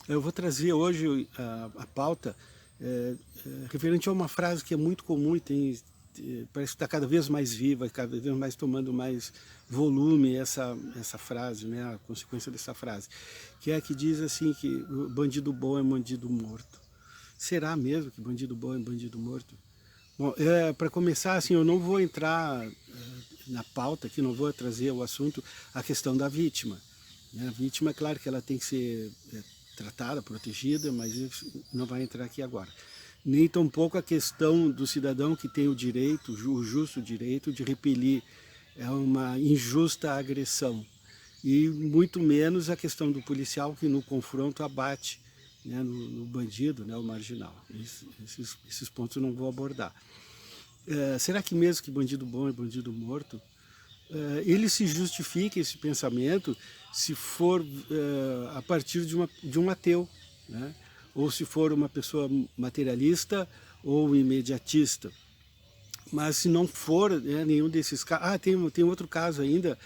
Eu vou trazer hoje a pauta referente a uma frase que é muito comum e parece que está cada vez mais viva, cada vez mais tomando mais volume essa frase, né, a consequência dessa frase, que é a que diz assim que o bandido bom é bandido morto. Será mesmo que bandido bom é bandido morto? Bom, para começar, assim, eu não vou entrar na pauta aqui, não vou trazer o assunto, a questão da vítima. A vítima, é claro que ela tem que ser tratada, protegida, mas isso não vai entrar aqui agora. Nem tampouco a questão do cidadão que tem o direito, o justo direito de repelir uma injusta agressão. E muito menos a questão do policial que no confronto abate, né, no bandido, né, o marginal. Esses pontos eu não vou abordar. Será que mesmo que bandido bom é bandido morto? Ele se justifica, esse pensamento, se for a partir de um ateu, né? Ou se for uma pessoa materialista ou imediatista. Mas se não for, né, nenhum desses casos... tem outro caso ainda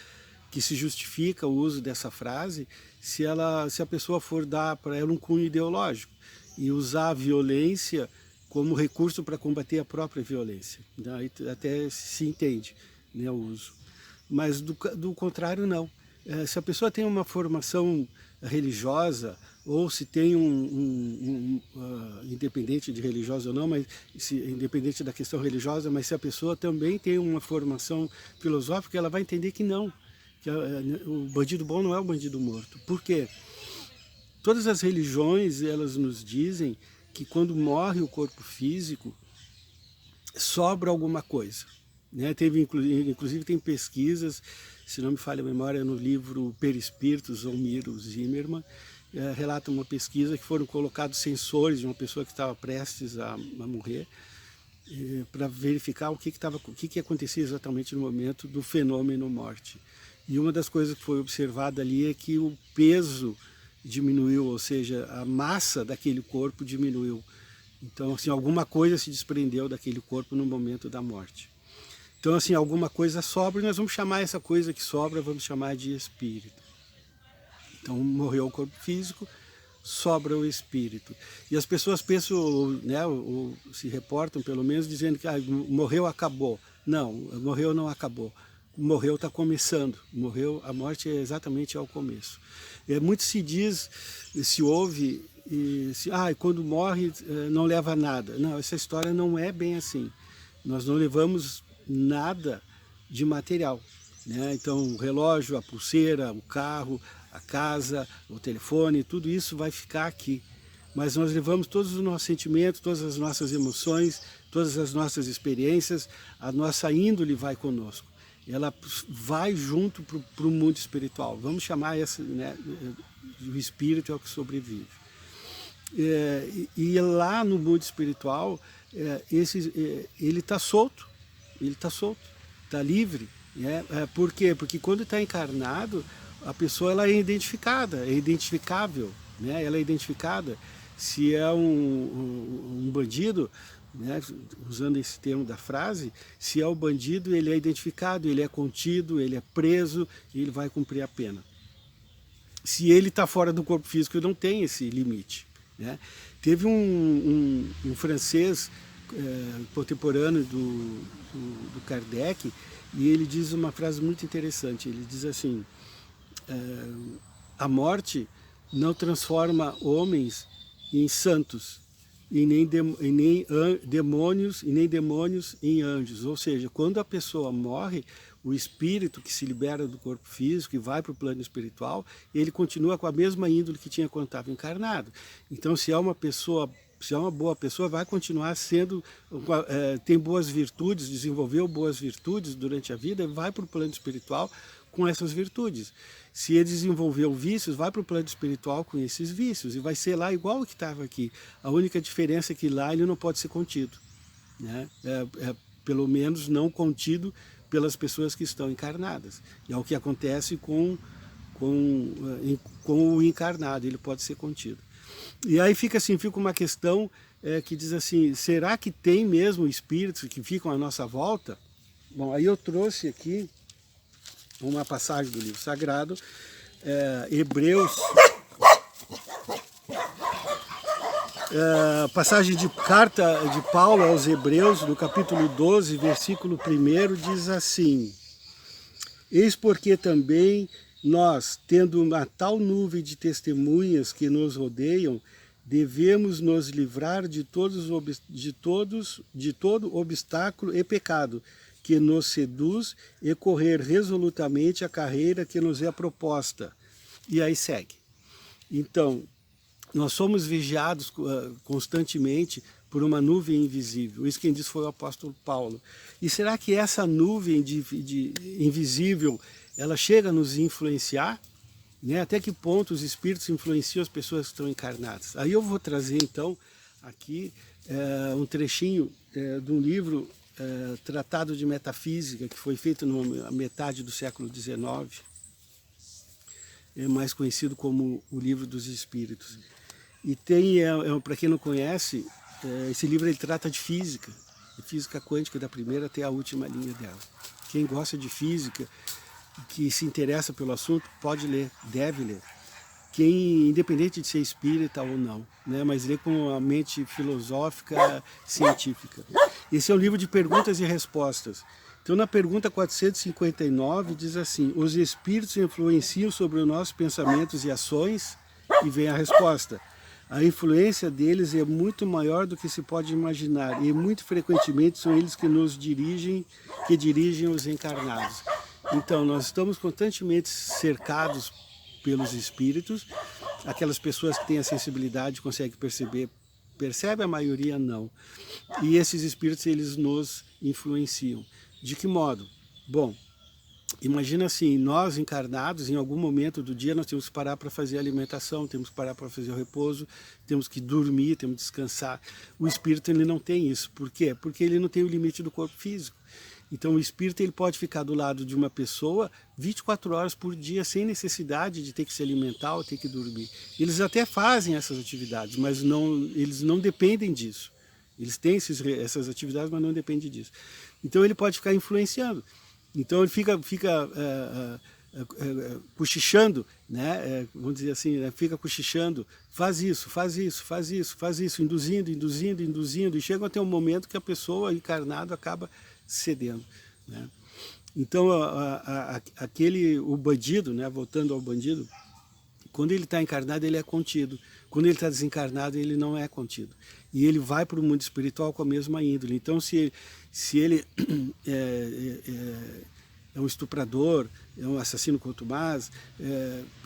que se justifica o uso dessa frase se a pessoa for dar para ela um cunho ideológico e usar a violência como recurso para combater a própria violência. Daí até se entende, né, o uso. Mas do contrário, não. Se a pessoa tem uma formação religiosa, ou se tem independente de religiosa ou não, mas independente da questão religiosa, mas se a pessoa também tem uma formação filosófica, ela vai entender que não, que o bandido bom não é o bandido morto. Por quê? Todas as religiões, elas nos dizem que quando morre o corpo físico, sobra alguma coisa. Né? Inclusive tem pesquisas, se não me falha a memória, no livro Perispíritos, ou Miro Zimmermann, relata uma pesquisa que foram colocados sensores de uma pessoa que estava prestes a morrer, para verificar o que acontecia exatamente no momento do fenômeno morte. E uma das coisas que foi observada ali é que o peso diminuiu, ou seja, a massa daquele corpo diminuiu. Então, assim, alguma coisa se desprendeu daquele corpo no momento da morte. Então, assim, alguma coisa sobra, e nós vamos chamar essa coisa que sobra, vamos chamar de espírito. Então, morreu o corpo físico, sobra o espírito. E as pessoas pensam, né, ou se reportam, pelo menos, dizendo que morreu, acabou. Não, morreu, não acabou. Morreu, está começando. Morreu, a morte é exatamente ao começo. Muito se diz, se ouve, quando morre não leva nada. Não, essa história não é bem assim. Nós não levamos nada de material, né? Então o relógio, a pulseira, o carro, a casa, o telefone, tudo isso vai ficar aqui. Mas nós levamos todos os nossos sentimentos, todas as nossas emoções, todas as nossas experiências, a nossa índole vai conosco. Ela vai junto para o mundo espiritual. Vamos chamar né, o espírito é o que sobrevive. E lá no mundo espiritual, ele está solto. Ele está solto, está livre. Por quê? Porque quando está encarnado, a pessoa ela é identificada, é identificável. Né? Ela é identificada. Se é um bandido, né, usando esse termo da frase, se é o bandido, ele é identificado, ele é contido, ele é preso e ele vai cumprir a pena. Se ele está fora do corpo físico, não tem esse limite. Né? Teve um francês contemporâneo do Kardec, e ele diz uma frase muito interessante. Ele diz assim: a morte não transforma homens em santos, e nem demônios em anjos. Ou seja, quando a pessoa morre, o espírito que se libera do corpo físico e vai para o plano espiritual, ele continua com a mesma índole que tinha quando estava encarnado. Então, se é uma boa pessoa, vai continuar sendo, tem boas virtudes, desenvolveu boas virtudes durante a vida, vai para o plano espiritual com essas virtudes. Se ele desenvolveu vícios, vai para o plano espiritual com esses vícios, e vai ser lá igual o que estava aqui. A única diferença é que lá ele não pode ser contido. Né? Pelo menos não contido pelas pessoas que estão encarnadas. E é o que acontece com o encarnado, ele pode ser contido. E aí fica uma questão que diz assim: será que tem mesmo espíritos que ficam à nossa volta? Bom, aí eu trouxe aqui uma passagem do livro sagrado, Hebreus Passagem de carta de Paulo aos Hebreus, no capítulo 12, versículo 1, diz assim: eis porque também nós, tendo uma tal nuvem de testemunhas que nos rodeiam, devemos nos livrar de todo obstáculo e pecado que nos seduz e correr resolutamente a carreira que nos é proposta. E aí segue. Então, nós somos vigiados constantemente por uma nuvem invisível. Isso quem disse foi o apóstolo Paulo. E será que essa nuvem invisível, ela chega a nos influenciar? Né? Até que ponto os espíritos influenciam as pessoas que estão encarnadas? Aí eu vou trazer então aqui um trechinho de um livro, Tratado de Metafísica, que foi feito na metade do século XIX, mais conhecido como o Livro dos Espíritos. E tem, para quem não conhece, esse livro ele trata de física quântica, da primeira até a última linha dela. Quem gosta de física, que se interessa pelo assunto, pode ler, deve ler. Quem, independente de ser espírita ou não, né, mas lê com a mente filosófica, científica. Esse é um livro de perguntas e respostas. Então, na pergunta 459, diz assim: os espíritos influenciam sobre os nossos pensamentos e ações? E vem a resposta: a influência deles é muito maior do que se pode imaginar, e muito frequentemente são eles que dirigem os encarnados. Então, nós estamos constantemente cercados pelos espíritos. Aquelas pessoas que têm a sensibilidade conseguem perceber, percebe, a maioria não. E esses espíritos, eles nos influenciam. De que modo? Bom, imagina assim, nós encarnados, em algum momento do dia, nós temos que parar para fazer a alimentação, temos que parar para fazer o repouso, temos que dormir, temos que descansar. O espírito, ele não tem isso. Por quê? Porque ele não tem o limite do corpo físico. Então o espírito, ele pode ficar do lado de uma pessoa 24 horas por dia, sem necessidade de ter que se alimentar ou ter que dormir. Eles até fazem essas atividades, mas eles não dependem disso. Eles têm essas atividades, mas não dependem disso. Então ele pode ficar influenciando. Então ele fica cochichando, né? Vamos dizer assim, fica cochichando, faz isso, faz isso, faz isso, faz isso, induzindo, e chega até um momento que a pessoa encarnada acaba cedendo, né? Então o bandido, né? Voltando ao bandido, quando ele está encarnado, ele é contido. Quando ele está desencarnado, ele não é contido. E ele vai para o mundo espiritual com a mesma índole. Então, se ele é um estuprador, é um assassino contumaz,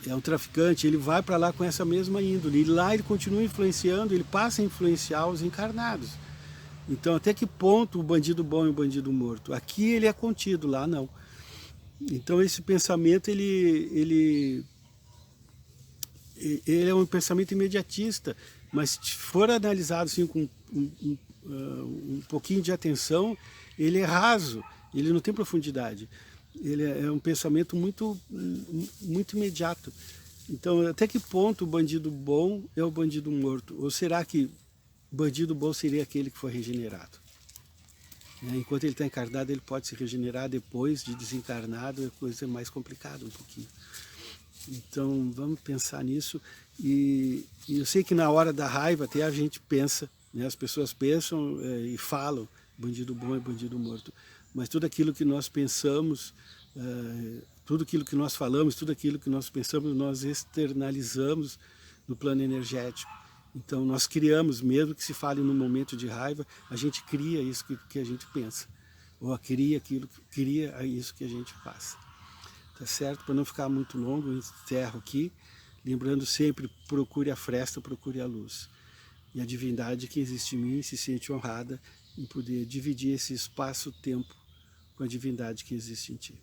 é um traficante, ele vai para lá com essa mesma índole. E lá ele continua influenciando, ele passa a influenciar os encarnados. Então, até que ponto o bandido bom e o bandido morto? Aqui ele é contido, lá não. Então, esse pensamento, ele é um pensamento imediatista, mas se for analisado assim, com um pouquinho de atenção, ele é raso, ele não tem profundidade. Ele é um pensamento muito imediato. Então, até que ponto o bandido bom é o bandido morto? Ou será que o bandido bom seria aquele que foi regenerado? Enquanto ele está encarnado, ele pode se regenerar. Depois de desencarnado, a coisa é mais complicada um pouquinho. Então vamos pensar nisso. E eu sei que na hora da raiva até a gente pensa, né? As pessoas pensam e falam bandido bom e bandido morto. Mas tudo aquilo que nós pensamos, tudo aquilo que nós falamos, tudo aquilo que nós pensamos, nós externalizamos no plano energético. Então nós criamos, mesmo que se fale num momento de raiva, a gente cria isso que a gente pensa. Ou cria isso que a gente faz. Tá certo? Para não ficar muito longo, eu encerro aqui, lembrando sempre, procure a fresta, procure a luz. E a divindade que existe em mim se sente honrada em poder dividir esse espaço-tempo com a divindade que existe em ti.